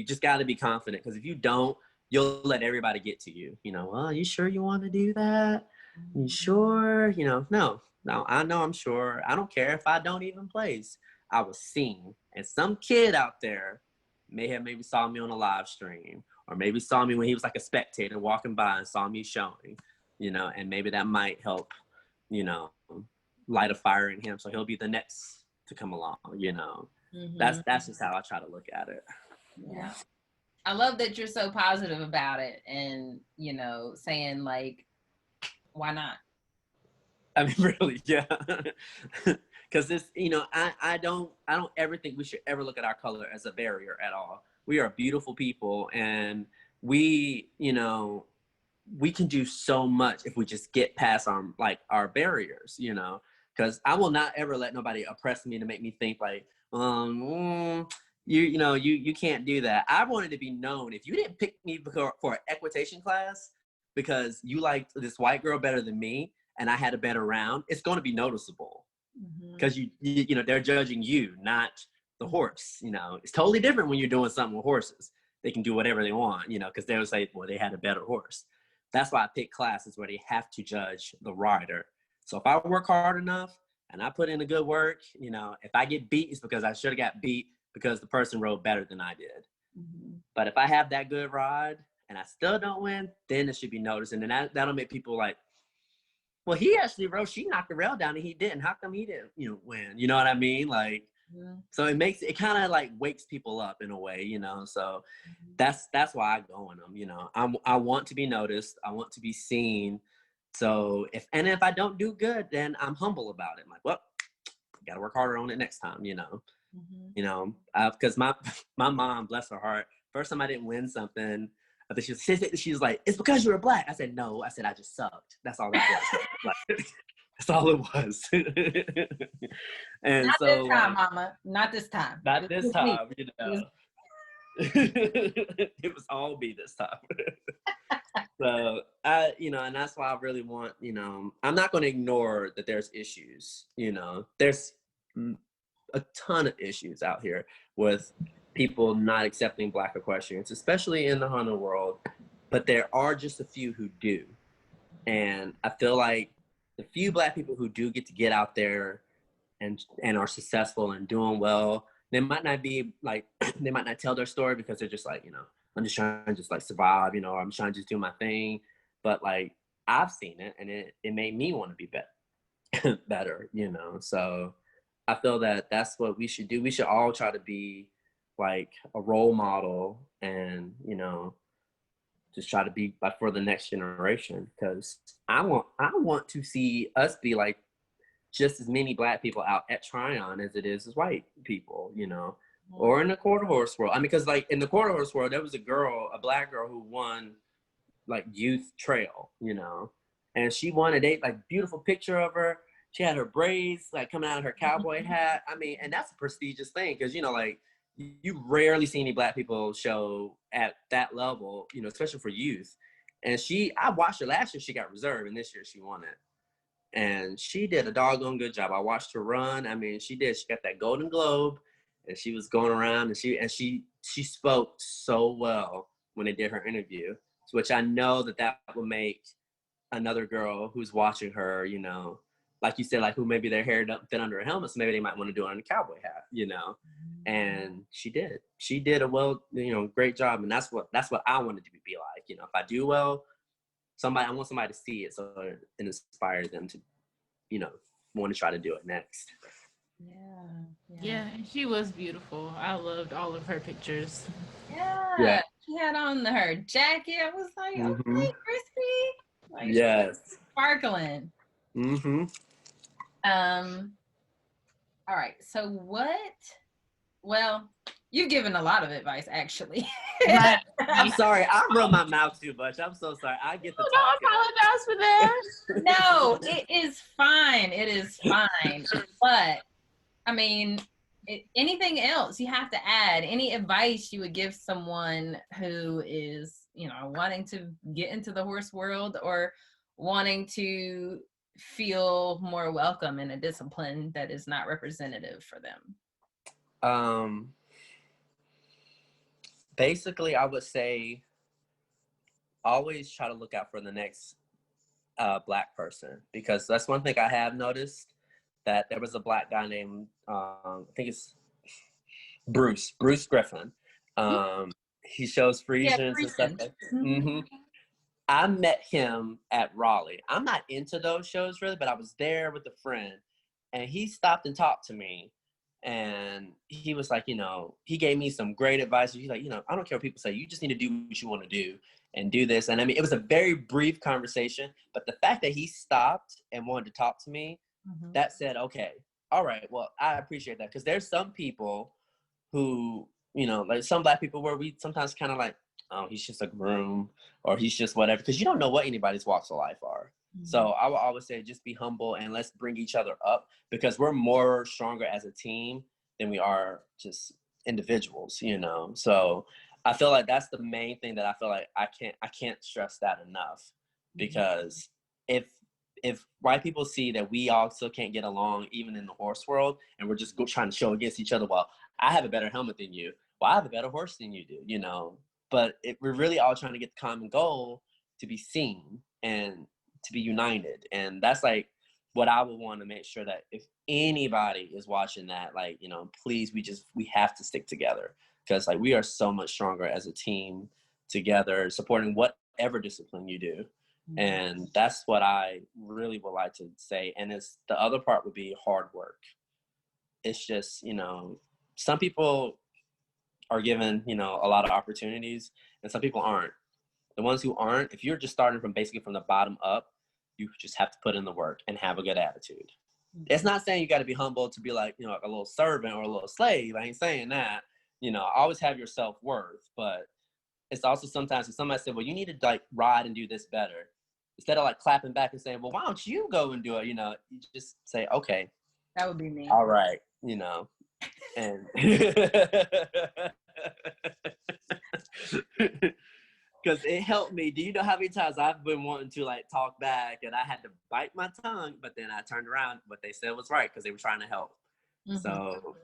just got to be confident. Because if you don't, you'll let everybody get to you. Well, you sure you want to do that? You sure? No, I know I'm sure. I don't care if I don't even place. I was seen, and some kid out there maybe saw me on a live stream, or maybe saw me when he was like a spectator walking by and saw me showing, and maybe that might help, light a fire in him, so he'll be the next to come along. That's just how I try to look at it. Yeah, I love that you're so positive about it, and saying like, why not? I mean, really, yeah. Because this, I don't ever think we should ever look at our color as a barrier at all. We are beautiful people, and we can do so much if we just get past our barriers, because I will not ever let nobody oppress me to make me think like, you can't do that. I wanted to be known. If you didn't pick me for an equitation class because you liked this white girl better than me and I had a better round, it's going to be noticeable. Because they're judging you, not the horse. It's totally different when you're doing something with horses. They can do whatever they want, because they would say, well, they had a better horse. That's why I pick classes where they have to judge the rider. So if I work hard enough and I put in a good work, if I get beat, it's because I should have got beat because the person rode better than I did. But if I have that good ride and I still don't win, then it should be noticed. And then that'll make people like, well, he actually rode, she knocked the rail down and he didn't. How come he didn't, win? You know what I mean? Like, So it kind of like wakes people up in a way, you know. So that's why I go in them, you know. I want to be noticed. I want to be seen. So if I don't do good, then I'm humble about it. I'm like, well, got to work harder on it next time, you know. You know, because my mom, bless her heart, first time I didn't win something, I think she was like, it's because you were Black. I said, no. I said, I just sucked. That's all that was. Like, that's all it was. And not so, this time, Mama. Not this time. Not this time, you know. It was all me this time. So you know, and that's why I really want, you know, I'm not going to ignore that there's issues, you know. There's a ton of issues out here with people not accepting Black equestrians, especially in the hunter world, but there are just a few who do. And I feel like the few Black people who do get out there and are successful and doing well, they might not be like, they might not tell their story because they're just like, you know, I'm just trying to just like survive, you know, or I'm trying to just do my thing. But like, I've seen it and it made me want to be better, you know. So I feel that that's what we should do. We should all try to be like a role model and, you know, just try to be like for the next generation, because I want to see us be like just as many Black people out at Tryon as it is as white people, you know, or in the quarter horse world. I mean, because like in the quarter horse world, there was a Black girl who won like youth trail, you know, and she won a date, like beautiful picture of her. She had her braids like coming out of her cowboy hat. I mean, and that's a prestigious thing because, you know, like you rarely see any Black people show at that level, you know, especially for youth. And I watched her last year, she got reserved, and this year she won it. And she did a doggone good job. I watched her run. I mean, she did. She got that Golden Globe, and she was going around, and she spoke so well when they did her interview, which I know that will make another girl who's watching her, you know, like you said, like who maybe their hair don't fit under a helmet, so maybe they might want to do it on a cowboy hat, you know. And she did a well, you know, great job, and that's what I wanted to be like, you know. If I do well, I want somebody to see it so it inspires them to, you know, want to try to do it next. Yeah, and she was beautiful. I loved all of her pictures. Yeah. She had on her jacket. I was like, okay, Christy. Like, yes, sparkling. All right, so well, you've given a lot of advice, actually. I'm sorry, I run my mouth too much. I'm so sorry. I get the Don't apologize for that. No, it is fine. It is fine. But I mean, anything else you have to add? Any advice you would give someone who is, you know, wanting to get into the horse world or wanting to feel more welcome in a discipline that is not representative for them? Basically, I would say always try to look out for the next Black person, because that's one thing I have noticed, that there was a Black guy named I think it's Bruce Griffin. He shows Frisians and stuff like that. I met him at Raleigh. I'm not into those shows really, but I was there with a friend, and he stopped and talked to me. And he was like, you know, he gave me some great advice. He's like, you know, I don't care what people say. You just need to do what you want to do and do this. And I mean, it was a very brief conversation, but the fact that he stopped and wanted to talk to me, that said, okay, all right, well, I appreciate that. Because there's some people who, you know, like some Black people where we sometimes kind of like, oh, he's just a groom, or he's just whatever, because you don't know what anybody's walks of life are. So I will always say, just be humble and let's bring each other up, because we're more stronger as a team than we are just individuals, you know. So I feel like that's the main thing that I feel like I can't stress that enough, because if white people see that we all still can't get along even in the horse world, and we're just trying to show against each other, well, I have a better helmet than you, well, I have a better horse than you do, you know. But we're really all trying to get the common goal to be seen and to be united. And that's like what I would want to make sure that if anybody is watching that, like, you know, please, we have to stick together, because like we are so much stronger as a team together, supporting whatever discipline you do. And that's what I really would like to say. And the other part would be hard work. it's just, some people are given, a lot of opportunities, and some people aren't. The ones who aren't, if you're just starting from basically from the bottom up, you just have to put in the work and have a good attitude. It's not saying you got to be humble to be like, like a little servant or a little slave. I ain't saying that. Always have your self-worth, but it's also sometimes if somebody said, well, you need to like ride and do this better, instead of like clapping back and saying, well, why don't you go and do it? You just say, okay. That would be me. All right. And because it helped me. Do you know how many times I've been wanting to like talk back and I had to bite my tongue, but then I turned around, what they said was right because they were trying to help. Mm-hmm. So,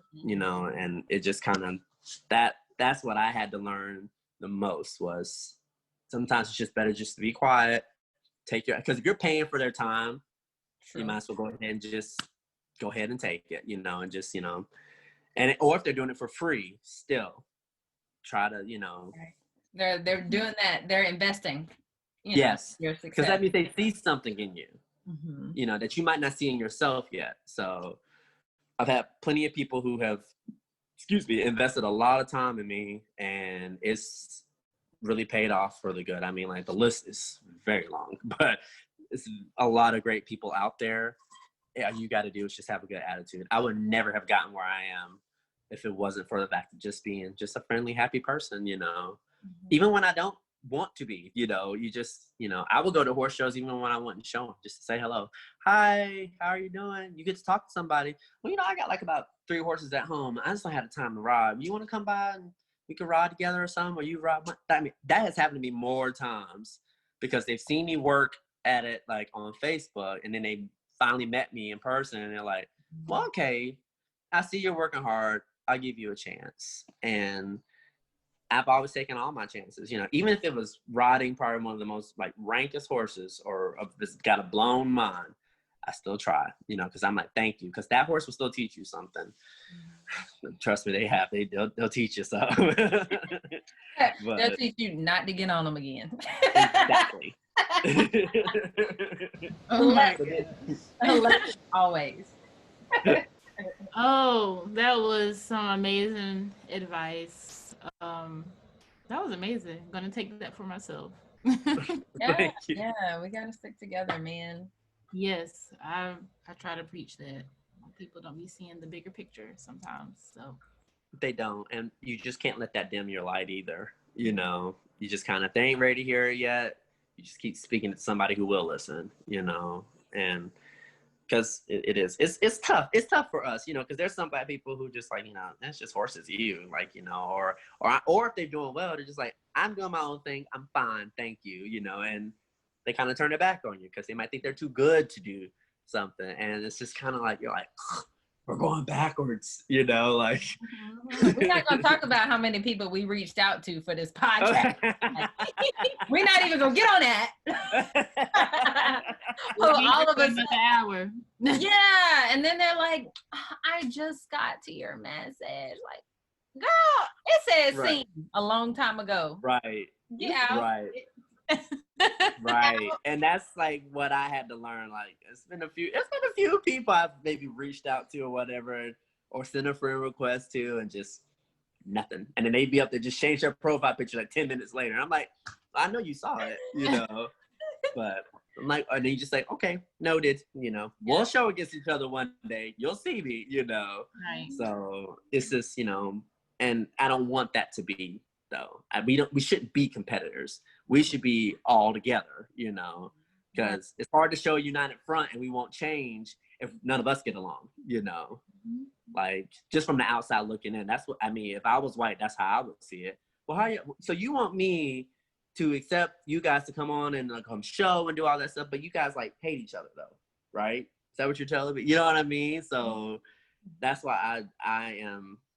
and it just kind of, that's what I had to learn the most was sometimes it's just better just to be quiet, because if you're paying for their time, True. You might as well go ahead and just go ahead and take it, and just, and or if they're doing it for free, still try to, Right. They're doing that. They're investing. Yes, because that means they see something in you, mm-hmm. That you might not see in yourself yet. So I've had plenty of people who have, invested a lot of time in me, and it's really paid off for the good. I mean, like the list is very long, but it's a lot of great people out there. All you got to do is just have a good attitude. I would never have gotten where I am if it wasn't for the fact of just being just a friendly, happy person, Even when I don't want to be, you just, I will go to horse shows even when I wouldn't show them, just to say hello. Hi, how are you doing? You get to talk to somebody. Well, I got like about 3 horses at home. I just don't have the time to ride. You want to come by and we can ride together or something? Or you ride? I mean, that has happened to me more times because they've seen me work at it like on Facebook, and then they finally met me in person, and they're like, well, okay, I see you're working hard. I'll give you a chance. And I've always taken all my chances, even if it was riding probably one of the most like rankest horses or this got a blown mind, I still try, because I'm like, thank you. Because that horse will still teach you something. Trust me, they'll teach you something. They'll teach you not to get on them again. Exactly. Oh my goodness. Always. Oh, that was some amazing advice. That was amazing. I'm gonna take that for myself. Yeah, we gotta stick together, man. Yes, I try to preach that. People don't be seeing the bigger picture sometimes, so they don't, and you just can't let that dim your light either. You just kind of, they ain't ready to hear it yet. You just keep speaking to somebody who will listen. And because it's tough. It's tough for us, because there's some bad people who just like, that's just horses, like, or if they're doing well, they're just like, I'm doing my own thing. I'm fine. Thank you. And they kind of turn it back on you because they might think they're too good to do something. And it's just kind of like, you're like, we're going backwards, like. We're not going to talk about how many people we reached out to for this podcast. We're not even going to get on that. All of us. Another hour. Yeah. And then they're like, I just got to your message. Like, girl, it said right. seen a long time ago. Right. Yeah. Right. Right. And that's like what I had to learn. Like it's been a few people I've maybe reached out to or whatever, or sent a friend request to, and just nothing. And then they'd be up there, just change their profile picture like 10 minutes later. And I'm like, I know you saw it, but I'm like, and then you just like, okay, noted, we'll show against each other one day. You'll see me, Right. So it's just, and I don't want that to be, though. We shouldn't be competitors. We should be all together, because it's hard to show a united front and we won't change if none of us get along, like just from the outside looking in. That's what I mean. If I was white, that's how I would see it. Well, so you want me to accept you guys to come on and like come show and do all that stuff, but you guys like hate each other though, right? Is that what you're telling me? You know what I mean? So that's why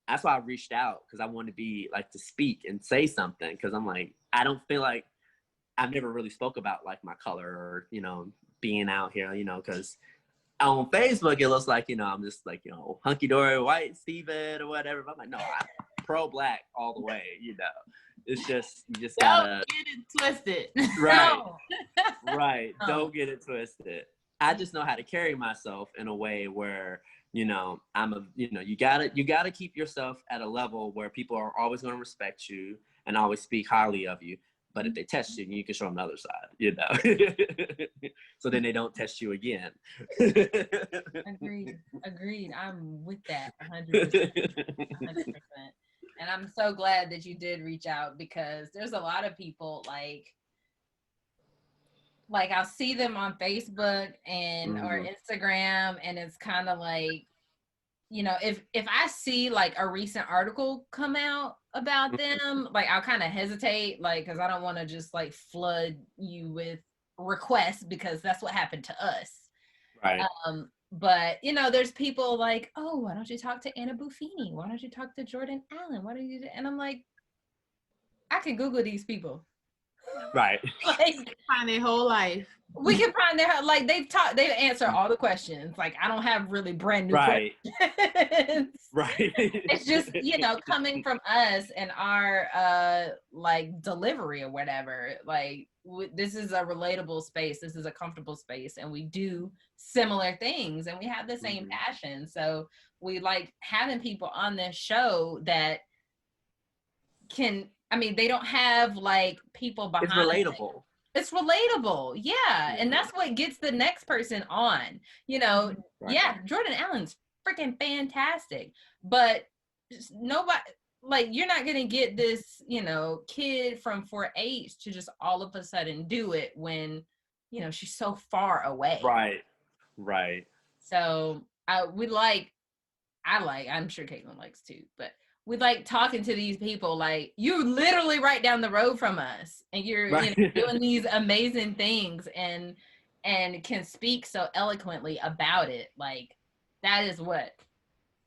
that's why I reached out, because I wanted to be like to speak and say something, because I'm like, I don't feel like I've never really spoke about like my color or, being out here, because on Facebook, it looks like, I'm just like, hunky-dory white Steven or whatever. But I'm like, no, I'm pro-black all the way, It's just, you just gotta. Don't get it twisted. Right. Right. Don't get it twisted. I just know how to carry myself in a way where, you gotta keep yourself at a level where people are always going to respect you and always speak highly of you. But if they test you, you can show them the other side, so then they don't test you again. Agreed. I'm with that 100%. 100%. And I'm so glad that you did reach out, because there's a lot of people like I'll see them on Facebook and or Instagram, and it's kind of like, if I see like a recent article come out about them, like I'll kind of hesitate, like, because I don't want to just like flood you with requests, because that's what happened to us. Right. But there's people like, oh, why don't you talk to Anna Buffini? Why don't you talk to Jordan Allen? Why don't you do? And I'm like, I can Google these people. Right. Like, find their whole life. We can find their, like, they've answered all the questions. Like, I don't have really brand new questions. Right. It's just, coming from us and our like delivery or whatever. Like, this is a relatable space. This is a comfortable space, and we do similar things, and we have the same passion. So we like having people on this show that can. I mean, they don't have like people behind. It's relatable. It's relatable. Yeah. And that's what gets the next person on. Right. Yeah, Jordan Allen's freaking fantastic. But nobody, like, you're not going to get this, kid from 4-H to just all of a sudden do it when, she's so far away. Right. So I'm sure Caitlin likes too, but we like talking to these people, like, you're literally right down the road from us, and you're doing these amazing things and can speak so eloquently about it. Like, that is what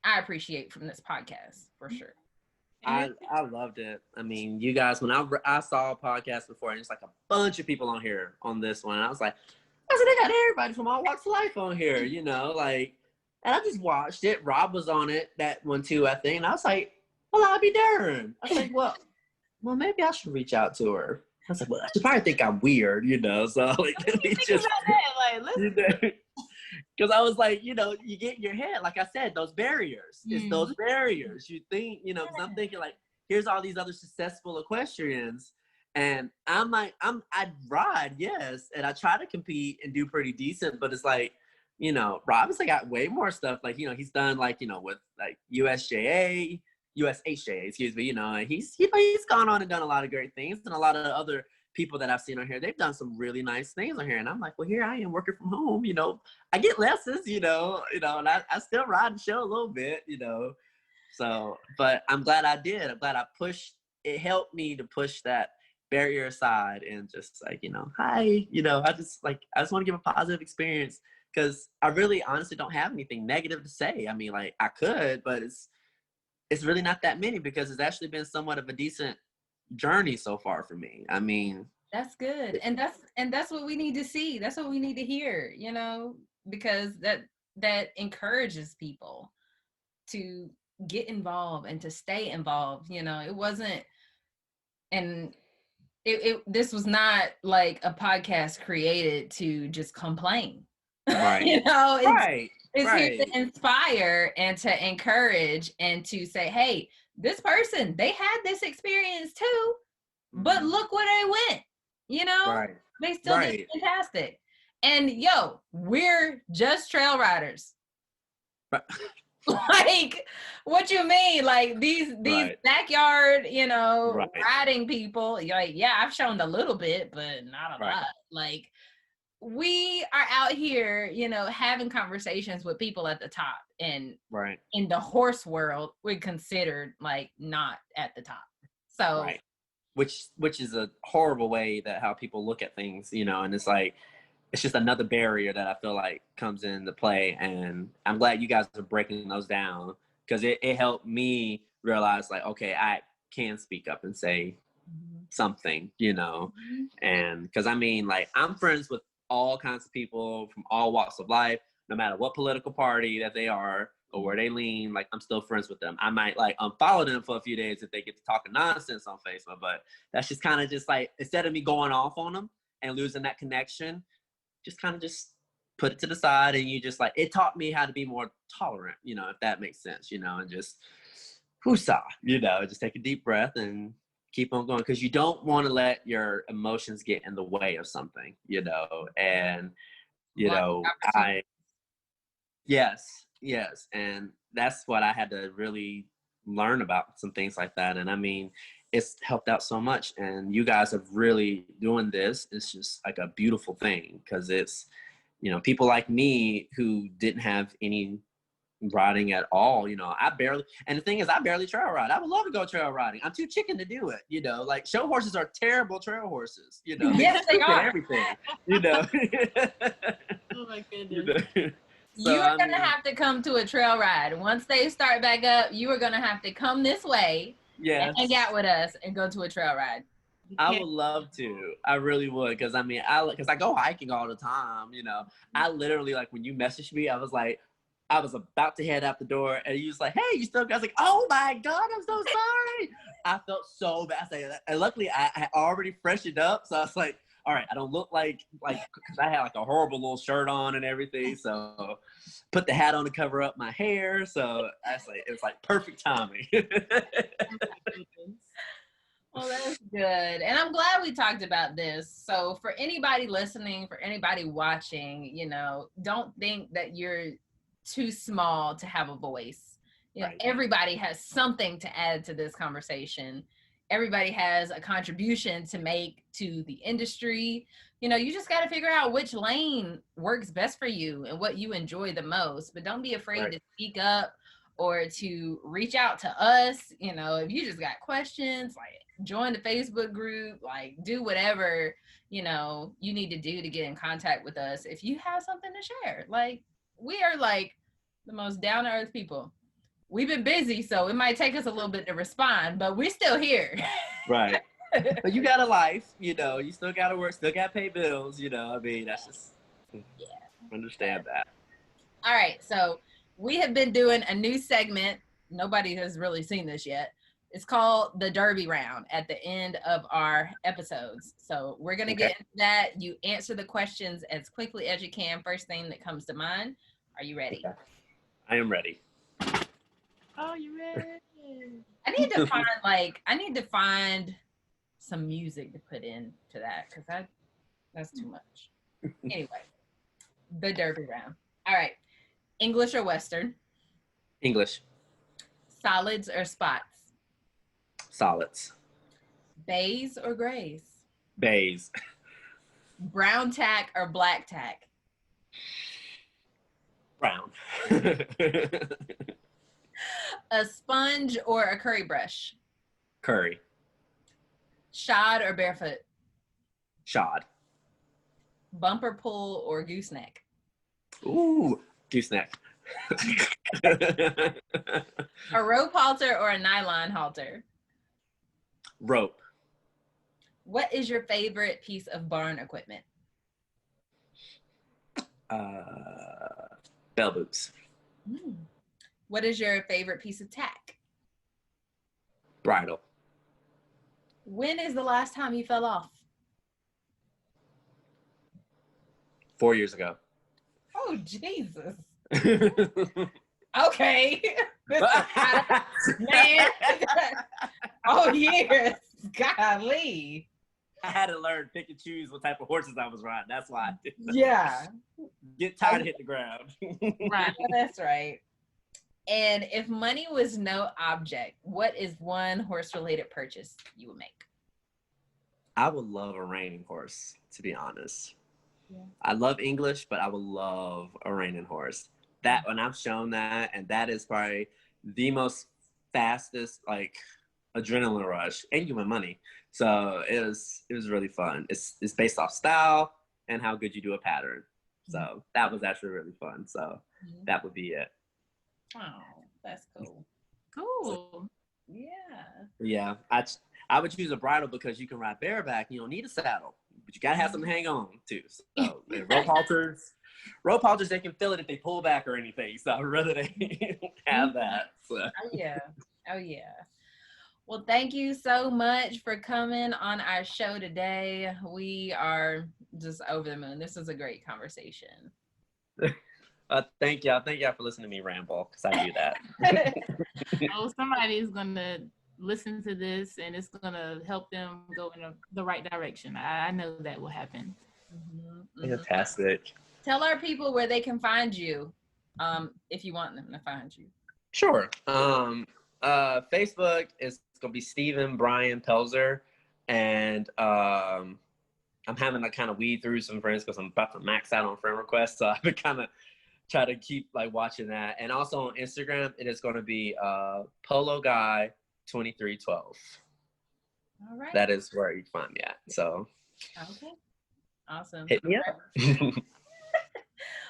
I appreciate from this podcast, for sure. I loved it. I mean, you guys, when I saw a podcast before, and it's like a bunch of people on here on this one, and I was like, they got everybody from all walks of life on here, like, and I just watched it. Rob was on it, that one too, I think, and I was like, well, I'll be darned. I was like, well, maybe I should reach out to her. I was like, well, she probably think I'm weird, so like, let me just, because I was like, you get in your head, like I said, those barriers. It's those barriers. You think, because I'm thinking like, here's all these other successful equestrians, and I'm like, I'd ride, yes, and I try to compete and do pretty decent, but it's like, Rob has got way more stuff. Like, he's done like, with like USHJA, excuse me, and he's gone on and done a lot of great things, and a lot of other people that I've seen on here, they've done some really nice things on here, and I'm like, well, here I am working from home, I get lessons, and I still ride and show a little bit, so, but I'm glad I did. I'm glad I pushed, it helped me to push that barrier aside and just like, hi, I just want to give a positive experience, because I really honestly don't have anything negative to say. I mean, like, I could, but it's really not that many, because it's actually been somewhat of a decent journey so far for me. I mean, that's good. And that's what we need to see. That's what we need to hear, because that encourages people to get involved and to stay involved. It wasn't, and this was not like a podcast created to just complain. Right. It's here to inspire and to encourage and to say, hey, this person, they had this experience too, but look where they went, they still did fantastic. And we're just trail riders. Right. Like, what you mean? Like, these backyard, riding people, like, yeah, I've shown a little bit, but not a lot. Like, we are out here, having conversations with people at the top, and in the horse world, we're considered like not at the top. So, which is a horrible way that how people look at things, and it's like, it's just another barrier that I feel like comes into play. And I'm glad you guys are breaking those down, because it helped me realize, like, okay, I can speak up and say something, and because I mean, like, I'm friends with all kinds of people from all walks of life, no matter what political party that they are or where they lean. Like, I'm still friends with them. I might like unfollow them for a few days if they get to talking nonsense on Facebook, but that's just kind of just like, instead of me going off on them and losing that connection, just kind of just put it to the side, and you just like, it taught me how to be more tolerant, if that makes sense, and just whoosah, just take a deep breath and keep on going, because you don't want to let your emotions get in the way of something, and I yes, and that's what I had to really learn about some things like that. And I mean, it's helped out so much, and you guys have really doing this. It's just like a beautiful thing, because it's people like me who didn't have any riding at all. And the thing is, I barely trail ride. I would love to go trail riding. I'm too chicken to do it. Like show horses are terrible trail horses. Yes, they are. Everything. Oh my goodness. So, you are going to have to come to a trail ride. Once they start back up, you are going to have to come this way and hang out with us and go to a trail ride. I would love to. I really would. Because I go hiking all the time. I literally, like, when you messaged me, I was about to head out the door, and you was like, "Hey, you still?" I was like, "Oh my God, I'm so sorry." I felt so bad. And luckily, I had already freshened up, so I was like, "All right, I don't look like because I had like a horrible little shirt on and everything." So, put the hat on to cover up my hair. So I was like, it was like perfect timing. Well, that's good. And I'm glad we talked about this. So for anybody listening, for anybody watching, don't think that you're too small to have a voice. Right. Everybody has something to add to this conversation. Everybody has a contribution to make to the industry. You just got to figure out which lane works best for you and what you enjoy the most. But don't be afraid to speak up or to reach out to us. If you just got questions, like join the Facebook group, like do whatever, you need to do to get in contact with us. If you have something to share, like we are like the most down to earth people. We've been busy, so it might take us a little bit to respond, but we're still here. Right. But you got a life, you still got to work, still got to pay bills, I mean, that's just, understand that. All right. So we have been doing a new segment. Nobody has really seen this yet. It's called the Derby Round at the end of our episodes. So we're going to get into that. You answer the questions as quickly as you can. First thing that comes to mind. Are you ready? Okay. I am ready. Oh, you ready? I need to find some music to put into that, because that's too much. Anyway, the Derby Round. All right. English or Western? English. Solids or spots? Solids. Bays or grays? Bays. Brown tack or black tack? Brown. A sponge or a curry brush? Curry. Shod or barefoot? Shod. Bumper pull or gooseneck? Ooh, gooseneck. A rope halter or a nylon halter? Rope. What is your favorite piece of barn equipment? Bell boots. What is your favorite piece of tack? Bridle. When is the last time you fell off? 4 years ago. Oh, Jesus. Okay. Man. Oh, years. Golly. I had to learn, pick and choose what type of horses I was riding. That's why I did that. Yeah. Get tired of hitting the ground. Right. That's right. And if money was no object, what is one horse-related purchase you would make? I would love a reining horse, to be honest. Yeah. I love English, but I would love a reining horse. That, when I've shown that, and that is probably the most fastest, like, adrenaline rush, and you win money. So it was really fun. It's based off style and how good you do a pattern. So that was actually really fun. So that would be it. Oh, that's cool. Cool. Yeah. Yeah, I would choose a bridle because you can ride bareback. You don't need a saddle, but you gotta have something to hang on to. So rope halters, they can feel it if they pull back or anything. So I'd rather they have that. So. Oh yeah. Well, thank you so much for coming on our show today. We are just over the moon. This was a great conversation. Thank y'all for listening to me ramble, because I do that. Oh, somebody is gonna listen to this and it's gonna help them go in the right direction. I know that will happen. Fantastic. Tell our people where they can find you, if you want them to find you. Sure. Facebook is gonna be Stephen Brian Pelzer, and I'm having to kind of weed through some friends because I'm about to max out on friend requests, so I've been kind of try to keep like watching that. And also on Instagram, it is going to be Polo Guy 2312. All right. That is where you find me at. So. Okay. Awesome. Hit me up.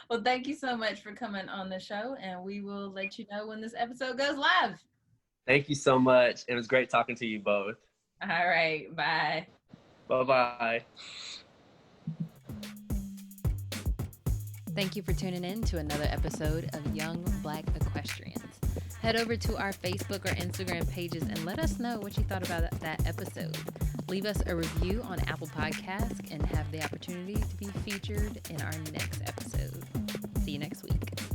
Well, thank you so much for coming on the show, and we will let you know when this episode goes live. Thank you so much. It was great talking to you both. All right. Bye. Bye-bye. Thank you for tuning in to another episode of Young Black Equestrians. Head over to our Facebook or Instagram pages and let us know what you thought about that episode. Leave us a review on Apple Podcasts and have the opportunity to be featured in our next episode. See you next week.